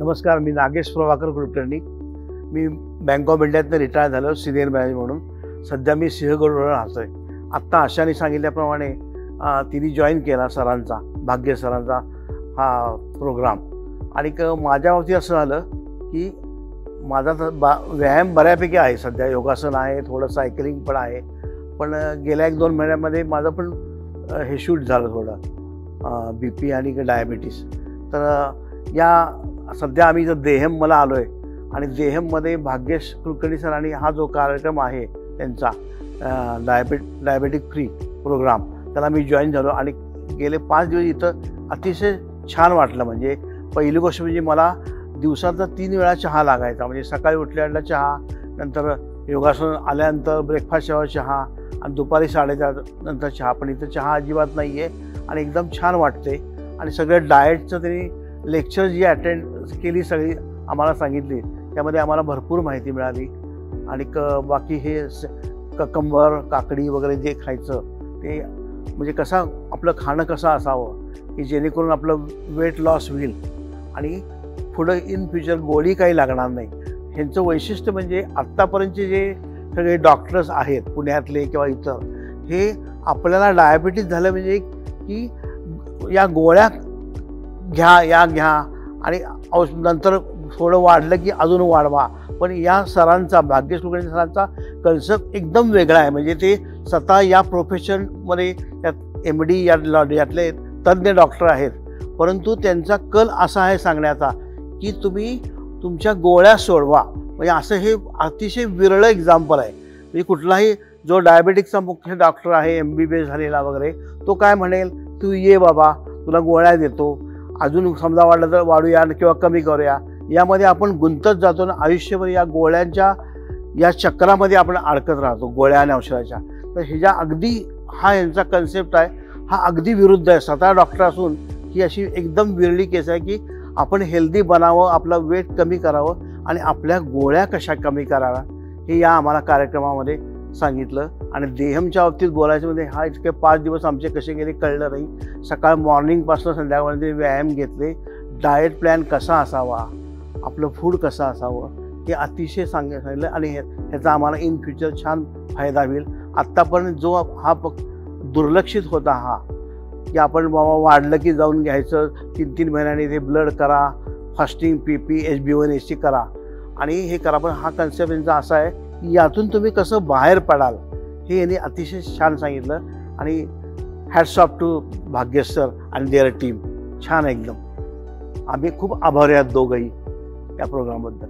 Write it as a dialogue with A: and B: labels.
A: नमस्कार, मी नागेश प्रभाकर कुलकर्णी. मी bank of इंडियातनं retire झालो senior manager म्हणून. सध्या मी सिंहगडवर राहतो आहे. आत्ता आशाने सांगितल्याप्रमाणे तिने जॉईन केला सरांचा, भाग्य सरांचा हा प्रोग्राम. आणि माझ्या बाबतीत असं झालं की माझा व्यायाम बऱ्यापैकी आहे. सध्या योगासन आहे, थोडं सायकलिंग पण आहे. पण गेल्या 1-2 महिन्यामध्ये माझं पण हे शूट झालं थोडं, BP आणि डायबिटीस. तर या सध्या आम्ही जर देहम मला आलो आहे आणि देहममध्ये भाग्येश कुलकर्णी सरांनी हा जो कार्यक्रम आहे त्यांचा डायबेटिक फ्री प्रोग्राम, त्याला मी जॉईन झालो. आणि गेले 5 दिवस इथं अतिशय छान वाटलं. म्हणजे पहिली गोष्ट म्हणजे मला दिवसाचा 3 वेळा चहा लागायचा. म्हणजे सकाळी उठल्यानंतर चहा, नंतर योगासन आल्यानंतर ब्रेकफास्टवर चहा, आणि दुपारी 4:30 नंतर चहा. पण इथं चहा अजिबात नाही आहे आणि एकदम छान वाटते. आणि सगळं डाएटचं त्यांनी लेक्चर जी अटेंड केली सगळी आम्हाला सांगितली, त्यामध्ये आम्हाला भरपूर माहिती मिळाली. आणि बाकी हे ककंबर, काकडी वगैरे जे खायचं ते म्हणजे आपलं खाणं कसं असावं की जेणेकरून आपलं वेट लॉस होईल आणि पुढं इन फ्युचर गोळी काही लागणार नाही. ह्यांचं वैशिष्ट्य म्हणजे आत्तापर्यंतचे जे सगळे डॉक्टर्स आहेत पुण्यातले किंवा इतर, हे आपल्याला डायबिटीस झालं म्हणजे की या गोळ्या घ्या आणि नंतर थोडं वाढलं की अजून वाढवा. पण या सरांचा, भाग्येश कुलकर्णी सरांचा कन्सेप्ट एकदम वेगळा आहे. म्हणजे ते स्वतः या प्रोफेशनमध्ये त्यात MD यातले तज्ज्ञ डॉक्टर आहेत. परंतु त्यांचा कल असा आहे सांगण्याचा की तुम्ही तुमच्या गोळ्या सोडवा. म्हणजे असं हे अतिशय विरळ एक्झाम्पल आहे. म्हणजे कुठलाही जो डायबेटिकचा मुख्य डॉक्टर आहे MBBS झालेला वगैरे, तो काय म्हणेल, तू ये बाबा, तुला गोळ्या देतो, अजून समजा वाढलं तर वाढूया किंवा कमी करूया. यामध्ये आपण गुंतत जातो आणि आयुष्यभर या गोळ्यांच्या या चक्रामध्ये आपण अडकत राहतो, गोळ्या आणि औषधाच्या. तर ह्याच्या अगदी हा यांचा कन्सेप्ट आहे, हा अगदी विरुद्ध आहे. स्वतः डॉक्टर असून ही अशी एकदम विरळी केस आहे की आपण हेल्दी बनावं, आपलं वेट कमी करावं आणि आपल्या गोळ्या कशा कमी कराव्या हे या आम्हाला कार्यक्रमामध्ये सांगितलं. आणि देहमच्या बाबतीत बोलायचं म्हणजे हा इतके 5 दिवस आमचे कसे गेले कळलं नाही. सकाळ मॉर्निंगपासून संध्याकाळपर्यंत व्यायाम घेतले, डाएट प्लॅन कसा असावा, आपलं फूड कसं असावं हे अतिशय सांगितलं. आणि ह्याचा आम्हाला इन फ्युचर छान फायदा होईल. आत्तापर्यंत जो हा दुर्लक्षित होता हा की आपण बाबा वाढलं की जाऊन घ्यायचं, 3-3 महिन्यांनी ते ब्लड करा, फास्टिंग, PP, HbA1c करा आणि हे करा. पण हा कन्सेप्ट यांचा असा आहे की यातून तुम्ही कसं बाहेर पडाल हे यांनी अतिशय छान सांगितलं. आणि hats off to Bhagyesh sir आणि देअर टीम. छान एकदम. आम्ही खूप आभारी आहोत दोघंही या प्रोग्रामबद्दल.